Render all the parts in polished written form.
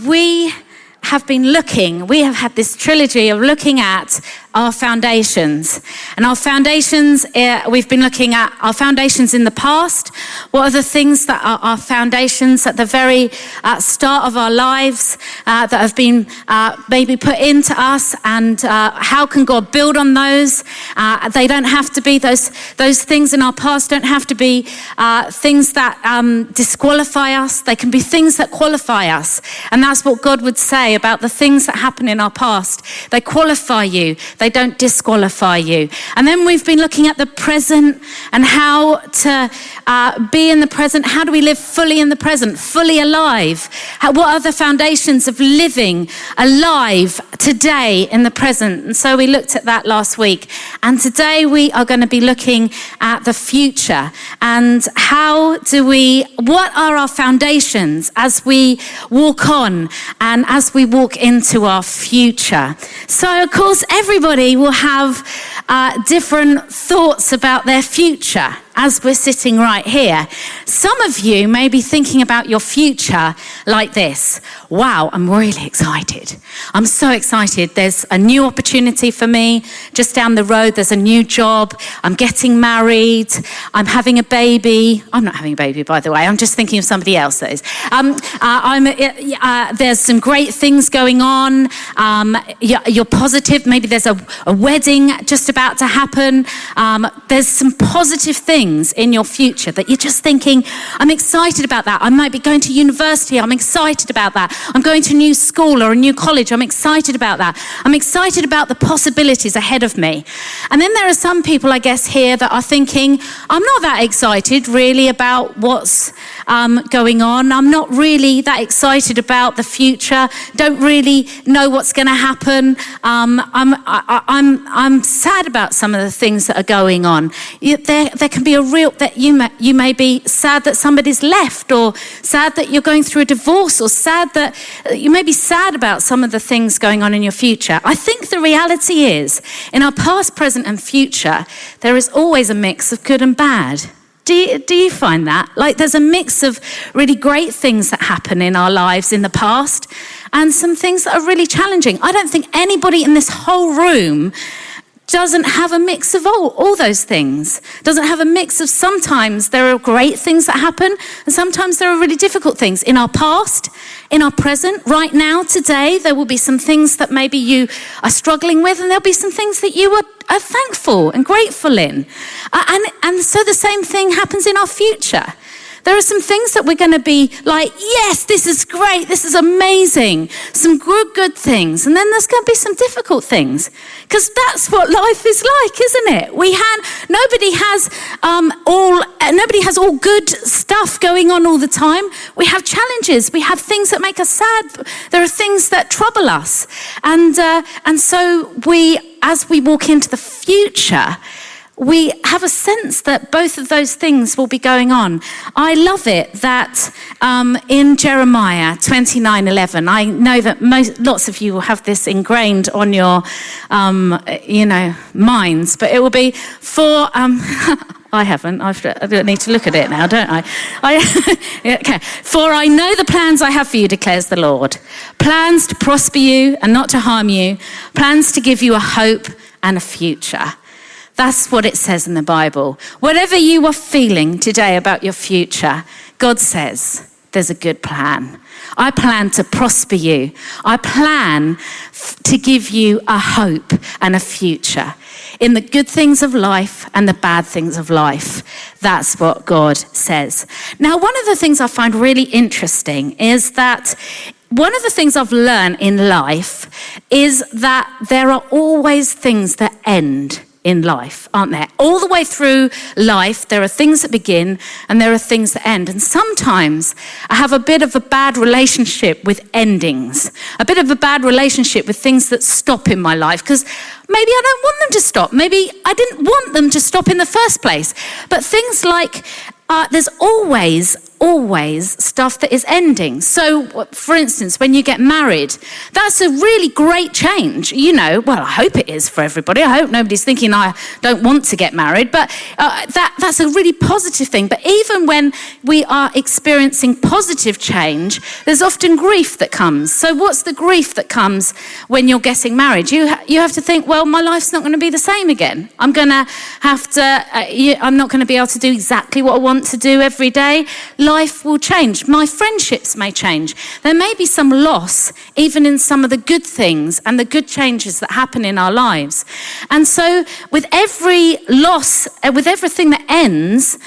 we have had this trilogy of looking at our foundations. And our foundations, we've been looking at our foundations in the past. What are the things that are our foundations at the very start of our lives that have been maybe put into us, and how can God build on those? They don't have to be, those things in our past don't have to be things that disqualify us. They can be things that qualify us. And that's what God would say about the things that happen in our past. They qualify you. They don't disqualify you. And then we've been looking at the present and how to be in the present. How do we live fully in the present, fully alive? What are the foundations of living alive today in the present? And so we looked at that last week. And today we are going to be looking at the future and what are our foundations as we walk on and as we walk into our future. So of course everybody will have different thoughts about their future as we're sitting right here. Some of you may be thinking about your future like this. Wow, I'm really excited. I'm so excited. There's a new opportunity for me just down the road. There's a new job. I'm getting married. I'm having a baby. I'm not having a baby, by the way. I'm just thinking of somebody else that is. There's some great things going on. You're positive. Maybe there's a wedding just about to happen. There's some positive things in your future that you're just thinking, I'm excited about that. I might be going to university. I'm excited about that. I'm going to a new school or a new college. I'm excited about that. I'm excited about the possibilities ahead of me. And then there are some people, I guess, here that are thinking, I'm not that excited really about what's going on. I'm not really that excited about the future. Don't really know what's going to happen. I'm sad about some of the things that are going on. There can be a real, that you may be sad that somebody's left, or sad that you're going through a divorce, or sad that you may be sad about some of the things going on in your future. I think the reality is, in our past, present and future, there is always a mix of good and bad. Do you find that? Like there's a mix of really great things that happen in our lives in the past and some things that are really challenging. I don't think anybody in this whole room doesn't have a mix of all those things. Doesn't have a mix of, sometimes there are great things that happen and sometimes there are really difficult things. In our past, in our present, right now, today, there will be some things that maybe you are struggling with, and there'll be some things that you are thankful and grateful in. And so the same thing happens in our future. There are some things that we're going to be like, yes, this is great, this is amazing, some good things. And then there's going to be some difficult things, because that's what life is like, isn't it? Nobody has all good stuff going on all the time. We have challenges. We have things that make us sad. There are things that trouble us. And so as we walk into the future, we have a sense that both of those things will be going on. I love it that in Jeremiah 29:11, I know that lots of you will have this ingrained on your, minds, but it will be for. I haven't. I don't need to look at it now, don't I? Okay. For I know the plans I have for you, declares the Lord. Plans to prosper you and not to harm you. Plans to give you a hope and a future. That's what it says in the Bible. Whatever you are feeling today about your future, God says there's a good plan. I plan to prosper you. I plan to give you a hope and a future in the good things of life and the bad things of life. That's what God says. Now, one of the things I find really interesting is that one of the things I've learned in life is that there are always things that end in life, aren't there? All the way through life, there are things that begin and there are things that end. And sometimes I have a bit of a bad relationship with endings, a bit of a bad relationship with things that stop in my life, because maybe I don't want them to stop. Maybe I didn't want them to stop in the first place. But things like there's always always stuff that is ending. So, for instance, when you get married, that's a really great change. Well, I hope it is for everybody. I hope nobody's thinking I don't want to get married, but that's a really positive thing. But even when we are experiencing positive change, there's often grief that comes. So what's the grief that comes when you're getting married? You have to think, well, my life's not going to be the same again. I'm going to have to, I'm not going to be able to do exactly what I want to do every day. Life will change. My friendships may change. There may be some loss, even in some of the good things and the good changes that happen in our lives. And so with every loss, with everything that ends,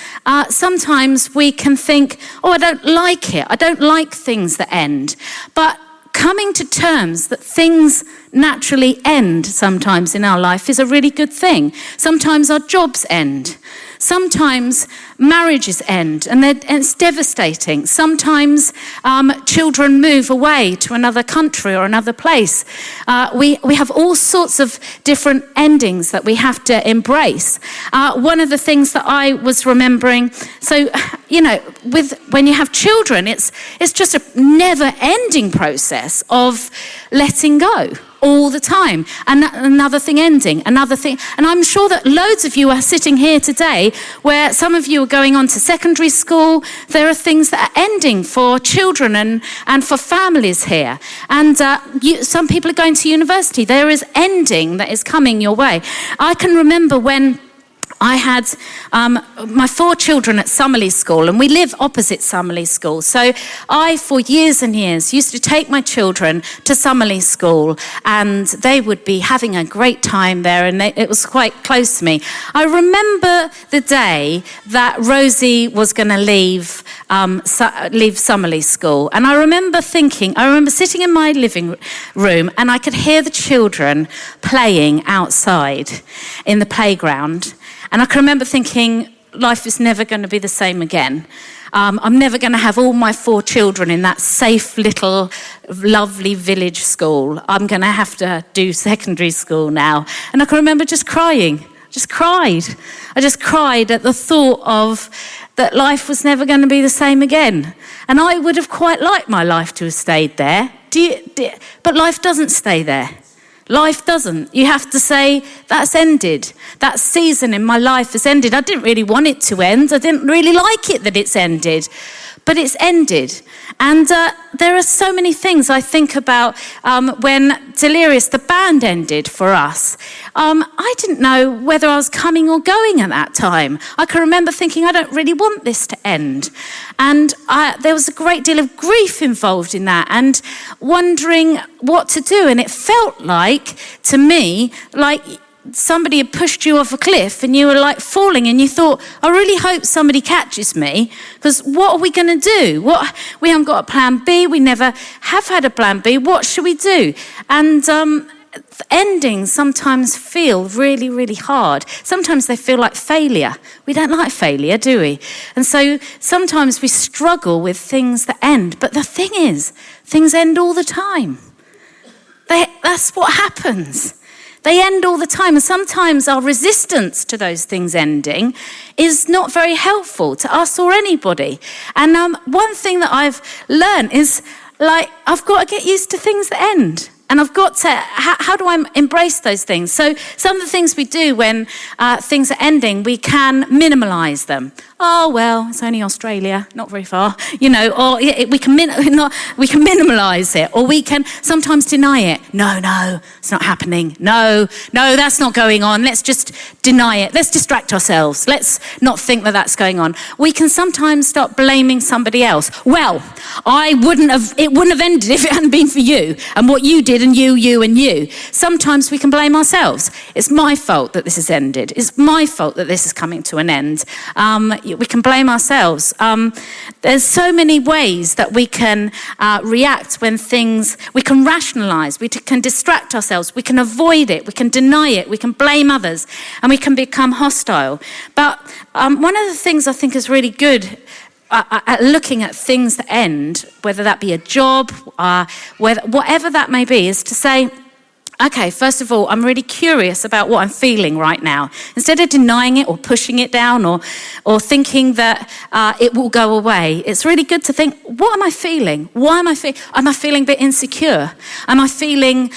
sometimes we can think, oh, I don't like it. I don't like things that end. But coming to terms that things naturally end sometimes in our life is a really good thing. Sometimes our jobs end. Sometimes marriages end, and it's devastating. Sometimes children move away to another country or another place. We have all sorts of different endings that we have to embrace. One of the things that I was remembering, so, when you have children, it's just a never-ending process of letting go. All the time, and another thing ending, another thing. And I'm sure that loads of you are sitting here today where some of you are going on to secondary school. There are things that are ending for children and for families here. And some people are going to university. There is ending that is coming your way. I can remember when I had my 4 children at Summerley School, and we live opposite Summerley School. So I, for years and years, used to take my children to Summerley School, and they would be having a great time there, and it was quite close to me. I remember the day that Rosie was going to leave Summerley School, and I remember sitting in my living room, and I could hear the children playing outside in the playground. And I can remember thinking, life is never going to be the same again. I'm never going to have all my 4 children in that safe little lovely village school. I'm going to have to do secondary school now. And I can remember just crying. I just cried at the thought of that life was never going to be the same again. And I would have quite liked my life to have stayed there. But life doesn't stay there. Life doesn't. You have to say, that's ended. That season in my life has ended. I didn't really want it to end. I didn't really like it that it's ended. But it's ended. And there are so many things I think about when Delirious, the band, ended for us. I didn't know whether I was coming or going at that time. I can remember thinking, I don't really want this to end. And there was a great deal of grief involved in that and wondering what to do. And it felt like, to me, like somebody had pushed you off a cliff and you were like falling and you thought, I really hope somebody catches me, because what are we going to do? We haven't got a plan B. We never have had a plan B. What should we do? And endings sometimes feel really, really hard. Sometimes they feel like failure. We don't like failure, do we? And so sometimes we struggle with things that end. But the thing is, things end all the time. That's what happens. They end all the time, and sometimes our resistance to those things ending is not very helpful to us or anybody. And one thing that I've learned is, I've got to get used to things that end. And I've got to, how do I embrace those things? So some of the things we do when things are ending, we can minimalise them. Oh, well, it's only Australia, not very far, or we can minimalise it, or we can sometimes deny it. No, it's not happening. No, that's not going on. Let's just deny it. Let's distract ourselves. Let's not think that that's going on. We can sometimes start blaming somebody else. Well, it wouldn't have ended if it hadn't been for you and what you did and you and you. Sometimes we can blame ourselves. It's my fault that this has ended. It's my fault that this is coming to an end. We can blame ourselves. There's so many ways that we can react when we can rationalise, we can distract ourselves, we can avoid it, we can deny it, we can blame others, and we can become hostile. But one of the things I think is really good at looking at things that end, whether that be a job, whatever that may be, is to say, okay, first of all, I'm really curious about what I'm feeling right now. Instead of denying it or pushing it down or thinking that it will go away, it's really good to think, what am I feeling? Why am I feeling? Am I feeling a bit insecure? Am I feeling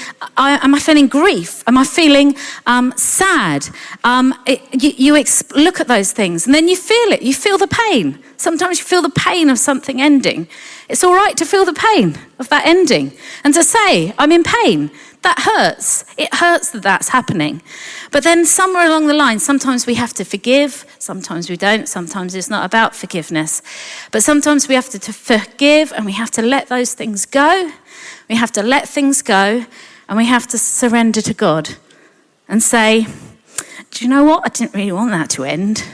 grief? Am I feeling sad? Look at those things and then you feel it. You feel the pain. Sometimes you feel the pain of something ending. It's all right to feel the pain of that ending and to say, I'm in pain. That hurts. It hurts that that's happening. But then somewhere along the line, sometimes we have to forgive, sometimes we don't, sometimes it's not about forgiveness. But sometimes we have to forgive and we have to let those things go. We have to let things go and we have to surrender to God and say, do you know what? I didn't really want that to end,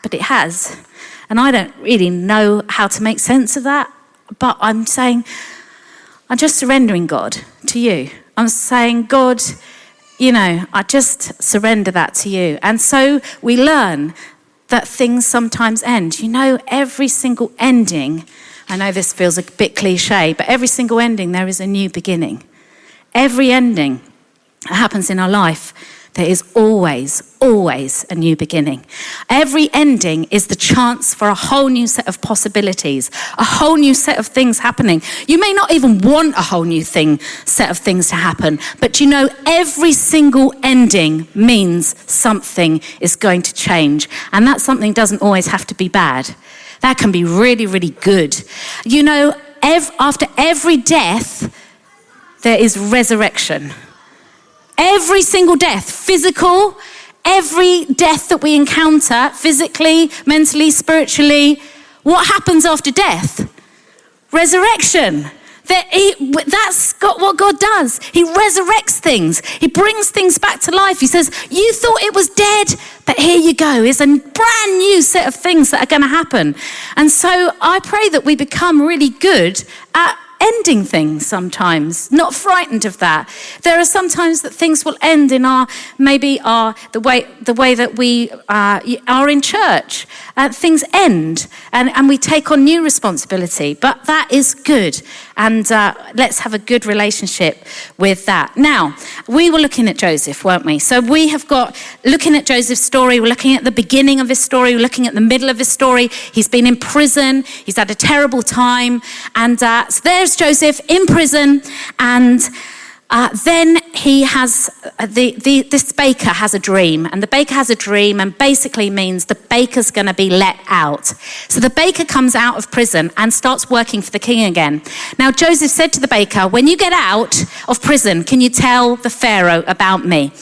but it has. And I don't really know how to make sense of that, but I'm saying, I'm just surrendering God to you. I'm saying, God, I just surrender that to you. And so we learn that things sometimes end. Every single ending, I know this feels a bit cliche, but every single ending, there is a new beginning. Every ending that happens in our life, there is always, always a new beginning. Every ending is the chance for a whole new set of possibilities, a whole new set of things happening. You may not even want a whole new set of things to happen, but every single ending means something is going to change. And that something doesn't always have to be bad. That can be really, really good. After every death, there is resurrection. Every single death, physical, every death that we encounter, physically, mentally, spiritually, what happens after death? Resurrection. That's what God does. He resurrects things. He brings things back to life. He says, you thought it was dead, but here you go. It's a brand new set of things that are going to happen. And so I pray that we become really good at ending things sometimes, not frightened of that. There are sometimes that things will end in the way that we are in church. Things end and we take on new responsibility, but that is good. And let's have a good relationship with that. Now, we were looking at Joseph, weren't we? So we have got, looking at Joseph's story, we're looking at the beginning of his story, we're looking at the middle of his story. He's been in prison, he's had a terrible time. And so there's Joseph in prison, and then he has, this baker has a dream, and the baker has a dream and basically means the baker's going to be let out. So the baker comes out of prison and starts working for the king again. Now Joseph said to the baker, when you get out of prison, can you tell the Pharaoh about me?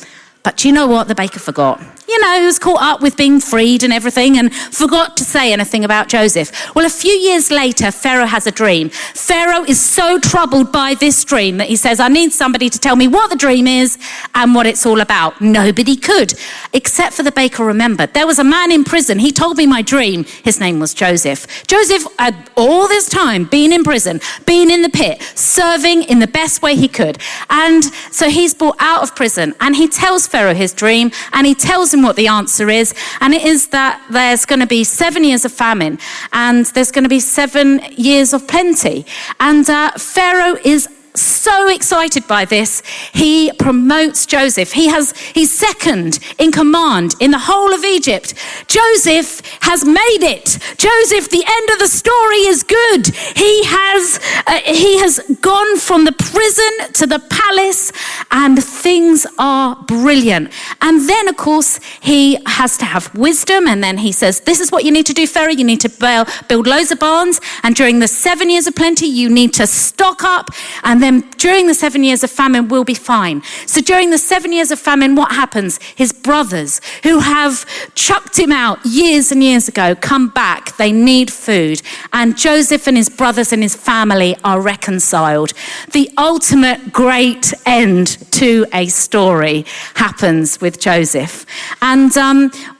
But do you know what? The baker forgot. He was caught up with being freed and everything and forgot to say anything about Joseph. Well, a few years later, Pharaoh has a dream. Pharaoh is so troubled by this dream that he says, I need somebody to tell me what the dream is and what it's all about. Nobody could, except for the baker remembered. There was a man in prison. He told me my dream. His name was Joseph. Joseph had all this time been in prison, been in the pit, serving in the best way he could. And so he's brought out of prison and he tells Pharaoh his dream and he tells him what the answer is, and it is that there's going to be 7 years of famine and there's going to be 7 years of plenty. And Pharaoh is so excited by this, he promotes Joseph. He's second in command in the whole of Egypt. Joseph has made it. Joseph, the end of the story is good. He has gone from the prison to the palace and things are brilliant. And then, of course, he has to have wisdom, and then he says, this is what you need to do, Pharaoh. You need to build loads of barns, and during the 7 years of plenty, you need to stock up, and then during the 7 years of famine, we'll be fine. So during the 7 years of famine, what happens? His brothers, who have chucked him out years and years ago, come back. They need food. And Joseph and his brothers and his family are reconciled. The ultimate great end to a story happens with Joseph. And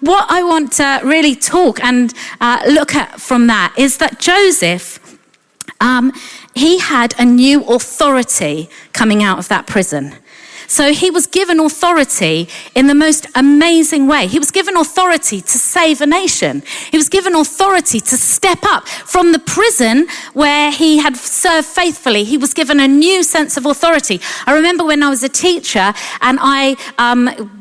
what I want to really talk and look at from that is that Joseph, he had a new authority coming out of that prison. So he was given authority in the most amazing way. He was given authority to save a nation. He was given authority to step up from the prison where he had served faithfully. He was given a new sense of authority. I remember when I was a teacher and I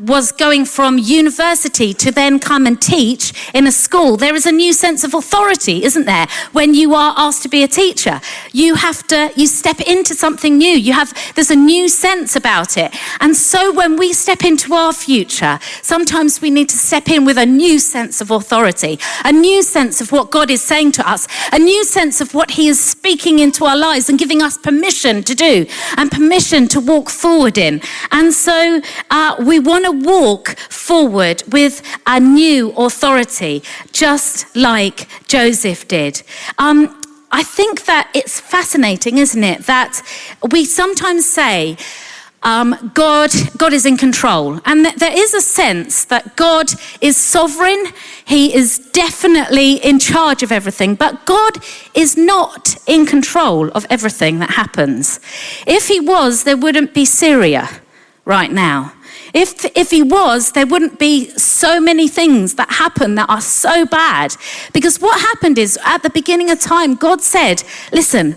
was going from university to then come and teach in a school. There is a new sense of authority, isn't there? When you are asked to be a teacher, you step into something new. There's a new sense about it. And so when we step into our future, sometimes we need to step in with a new sense of authority, a new sense of what God is saying to us, a new sense of what he is speaking into our lives and giving us permission to do and permission to walk forward in. And so we want to walk forward with a new authority, just like Joseph did. I think that it's fascinating, isn't it, that we sometimes say, God is in control. And there is a sense that God is sovereign. He is definitely in charge of everything. But God is not in control of everything that happens. If he was, there wouldn't be Syria right now. If he was, there wouldn't be so many things that happen that are so bad. Because what happened is, at the beginning of time, God said, listen,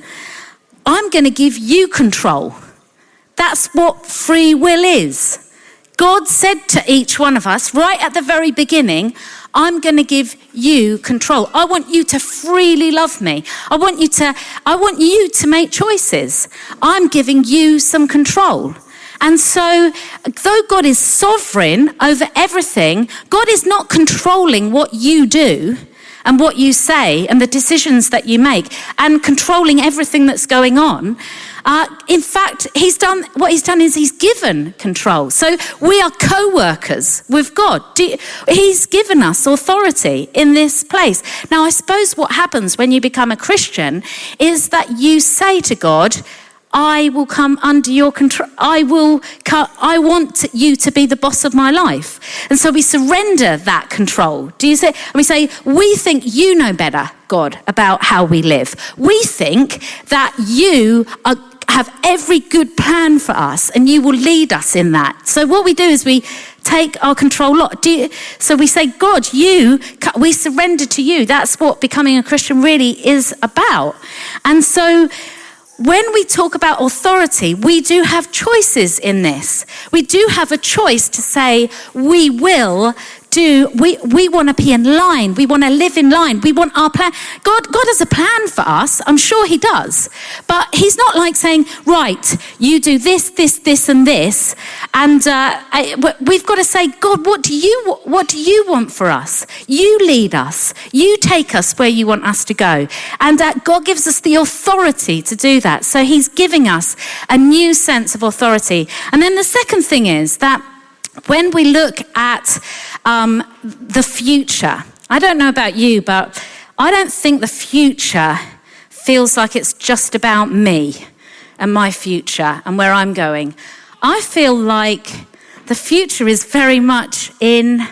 I'm going to give you control. That's what free will is. God said to each one of us, right at the very beginning, I'm going to give you control. I want you to freely love me. I want you to make choices. I'm giving you some control. And so, though God is sovereign over everything, God is not controlling what you do and what you say and the decisions that you make and controlling everything that's going on. In fact, what he's done is he's given control. So we are co-workers with God. He's given us authority in this place. Now, I suppose what happens when you become a Christian is that you say to God, I will come under your control. I want you to be the boss of my life. And so we surrender that control. Do you say? And we say, we think you know better, God, about how we live. We think that you have every good plan for us and you will lead us in that. So what we do is we take our control. So we say, God, we surrender to you. That's what becoming a Christian really is about. And so when we talk about authority, we do have choices in this. We do have a choice to say we want to be in line. We want to live in line. We want our plan. God has a plan for us. I'm sure he does. But he's not like saying, right, you do this, this, this, and this. And we've got to say, God, what do you want for us? You lead us. You take us where you want us to go. And God gives us the authority to do that. So he's giving us a new sense of authority. And then the second thing is that when we look at the future, I don't know about you, but I don't think the future feels like it's just about me and my future and where I'm going. I feel like the future is very much in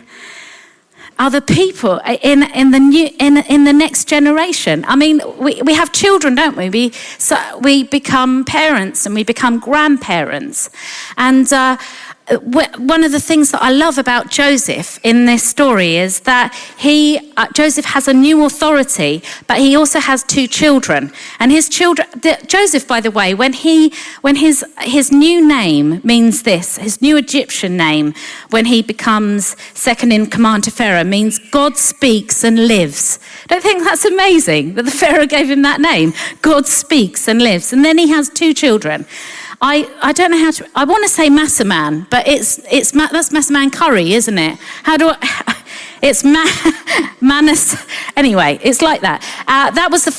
other people, in the next generation. I mean, we have children, don't we? We become parents and we become grandparents. And one of the things that I love about Joseph in this story is that Joseph has a new authority, but he also has two children. And his children, Joseph, by the way, when his new name means this, his new Egyptian name, when he becomes second in command to Pharaoh, means God speaks and lives. Don't you think that's amazing that the Pharaoh gave him that name? God speaks and lives. And then he has two children. I don't know how to. I want to say Massaman, but that's Massaman curry, isn't it? How do I? It's Manas. Anyway, it's like that. That was the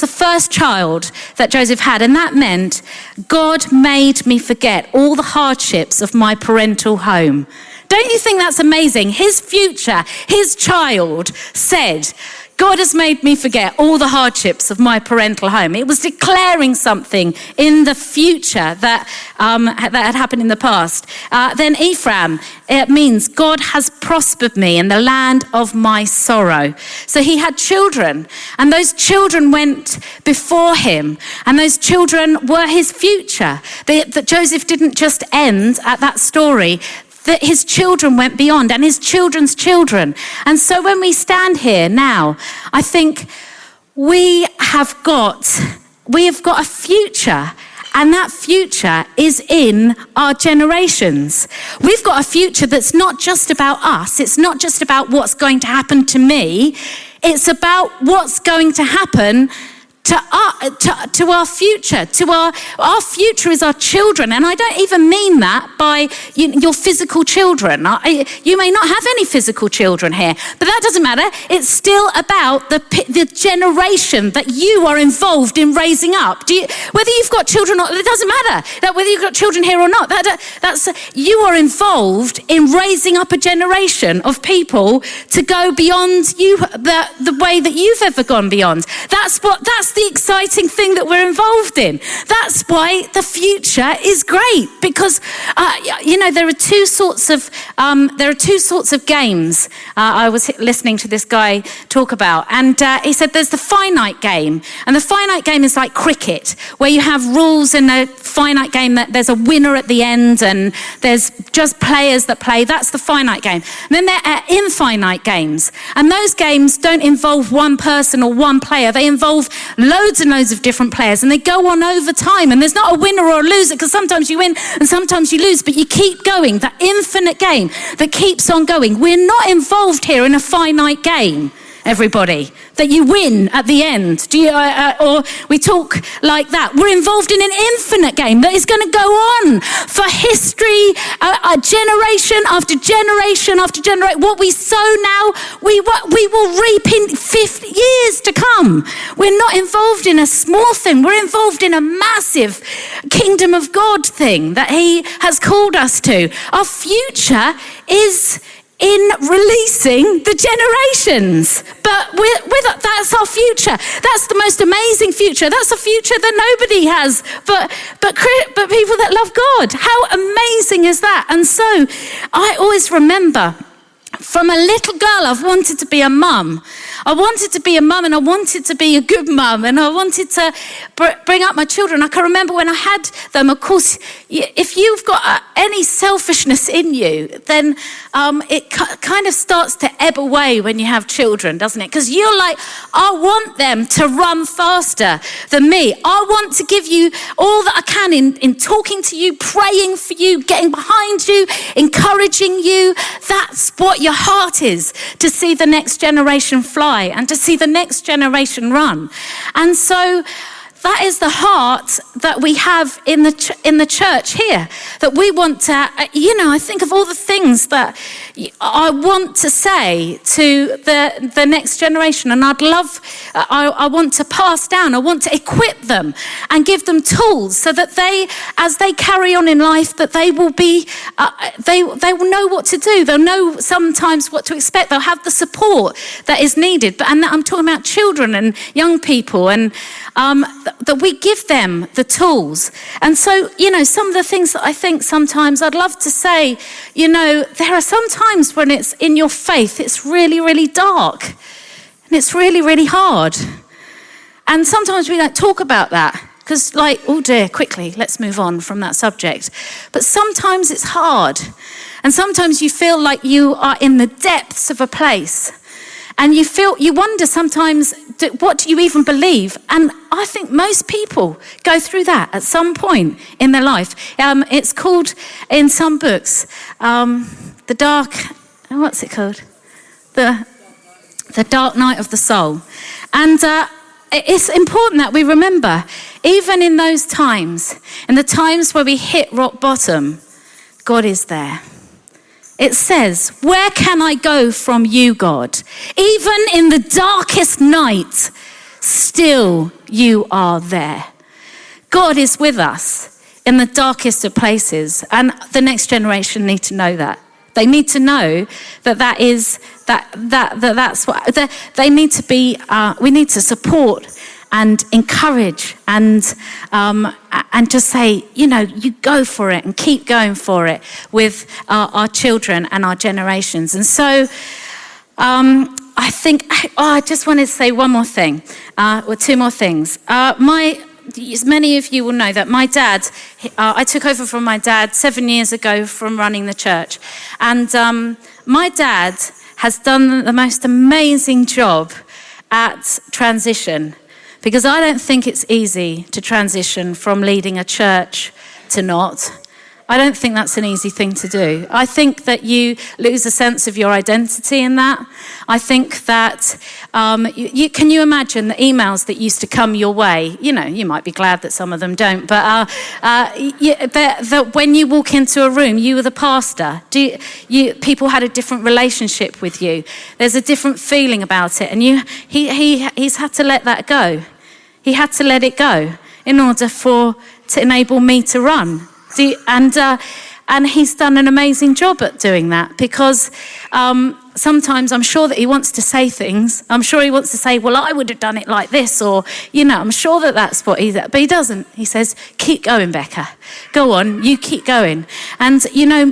first child that Joseph had, and that meant God made me forget all the hardships of my parental home. Don't you think that's amazing? His future, his child said, God has made me forget all the hardships of my parental home. It was declaring something in the future that had happened in the past. Then Ephraim, it means God has prospered me in the land of my sorrow. So he had children, and those children went before him, and those children were his future. That Joseph didn't just end at that story, that his children went beyond, and his children's children. And so when we stand here now, I think we have got a future, and that future is in our generations. We've got a future that's not just about us. It's not just about what's going to happen to me. It's about what's going to happen to our future. Our future is our children. And I don't even mean that by your physical children. You may not have any physical children here, but that doesn't matter. It's still about the generation that you are involved in raising up. Whether you've got children or not, it doesn't matter. Whether you've got children here or not, you are involved in raising up a generation of people to go beyond you, the way that you've ever gone beyond. That's the exciting thing that we're involved in. That's why the future is great, because there are two sorts of games. I was listening to this guy talk about, and he said there's the finite game, and the finite game is like cricket, where you have rules in a finite game that there's a winner at the end, and there's just players that play. That's the finite game. And then there are infinite games, and those games don't involve one person or one player. They involve loads and loads of different players, and they go on over time, and there's not a winner or a loser, because sometimes you win and sometimes you lose, but you keep going. That infinite game that keeps on going. We're not involved here in a finite game, everybody, that you win at the end. Or we talk like that. We're involved in an infinite game that is going to go on for history, generation after generation after generation. What we sow now, we will reap in 50 years to come. We're not involved in a small thing. We're involved in a massive kingdom of God thing that he has called us to. Our future is in releasing the generations. But that's our future. That's the most amazing future. That's a future that nobody has but people that love God. How amazing is that? And so I always remember, from a little girl, I've wanted to be a mum. I wanted to be a mum, and I wanted to be a good mum, and I wanted to bring up my children. I can remember when I had them, of course, if you've got any selfishness in you, then it kind of starts to ebb away when you have children, doesn't it? Because you're like, I want them to run faster than me. I want to give you all that I can in talking to you, praying for you, getting behind you, encouraging you. That's what your heart is, to see the next generation fly and to see the next generation run. And so that is the heart that we have in the church here, that we want to, I think of all the things that I want to say to the next generation, and I want to pass down, I want to equip them and give them tools so that they, as they carry on in life, that they will be, they will know what to do. They'll know sometimes what to expect. They'll have the support that is needed. And I'm talking about children and young people, and that we give them the tools. And so, some of the things that I think sometimes I'd love to say, there are some times when it's in your faith, it's really, really dark, and it's really, really hard. And sometimes we don't talk about that, because oh dear, quickly, let's move on from that subject. But sometimes it's hard. And sometimes you feel like you are in the depths of a place. And you wonder sometimes, what do you even believe? And I think most people go through that at some point in their life. It's called, in some books, the dark, what's it called? The dark night of the soul. And it's important that we remember, even in those times, in the times where we hit rock bottom, God is there. It says, where can I go from you, God? Even in the darkest night, still you are there. God is with us in the darkest of places, and the next generation need to know that. They need to know that that is that's what they need to be. We need to support and encourage and just say, you go for it and keep going for it with our children and our generations. And so I think, I just wanted to say one more thing, or two more things. As many of you will know that my dad, I took over from my dad 7 years ago from running the church. And my dad has done the most amazing job at transition, because I don't think it's easy to transition from leading a church to not. I don't think that's an easy thing to do. I think that you lose a sense of your identity in that. I think that, can you imagine the emails that used to come your way? You might be glad that some of them don't, but that when you walk into a room, you were the pastor. People had a different relationship with you. There's a different feeling about it, and he's had to let that go. He had to let it go in order to enable me to run. And he's done an amazing job at doing that, because sometimes I'm sure that he wants to say things. I'm sure he wants to say, well, I would have done it like this, or, I'm sure that that's what he's at. But he doesn't. He says, keep going, Becca. Go on, you keep going. And,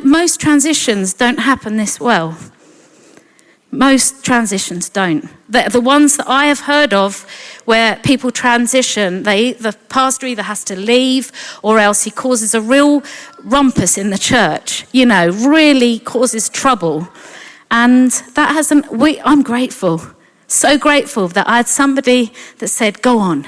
most transitions don't happen this well. Most transitions don't. The ones that I have heard of where people transition, the pastor either has to leave or else he causes a real rumpus in the church, really causes trouble. And that I'm grateful, so grateful that I had somebody that said, go on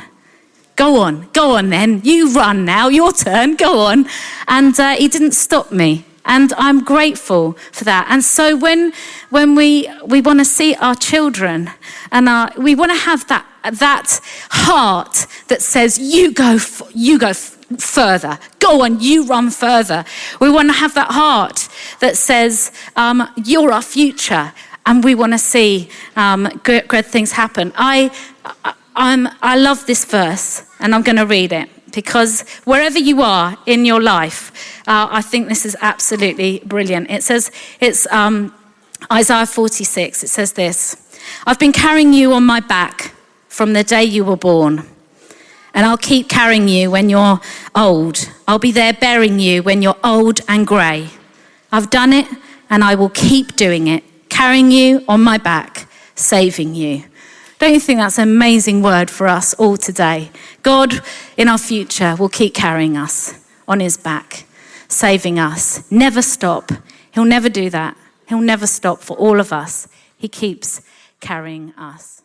then, you run now, your turn, go on. And he didn't stop me. And I'm grateful for that. And so when we want to see our children, and we want to have that heart that says, you go further. Go on, you run further. We want to have that heart that says, you're our future. And we want to see great things happen. I love this verse, and I'm going to read it. Because wherever you are in your life, I think this is absolutely brilliant. It says, it's Isaiah 46, it says this: I've been carrying you on my back from the day you were born, and I'll keep carrying you when you're old. I'll be there bearing you when you're old and grey. I've done it, and I will keep doing it, carrying you on my back, saving you. Don't you think that's an amazing word for us all today? God, in our future, will keep carrying us on his back, saving us. Never stop. He'll never do that. He'll never stop for all of us. He keeps carrying us.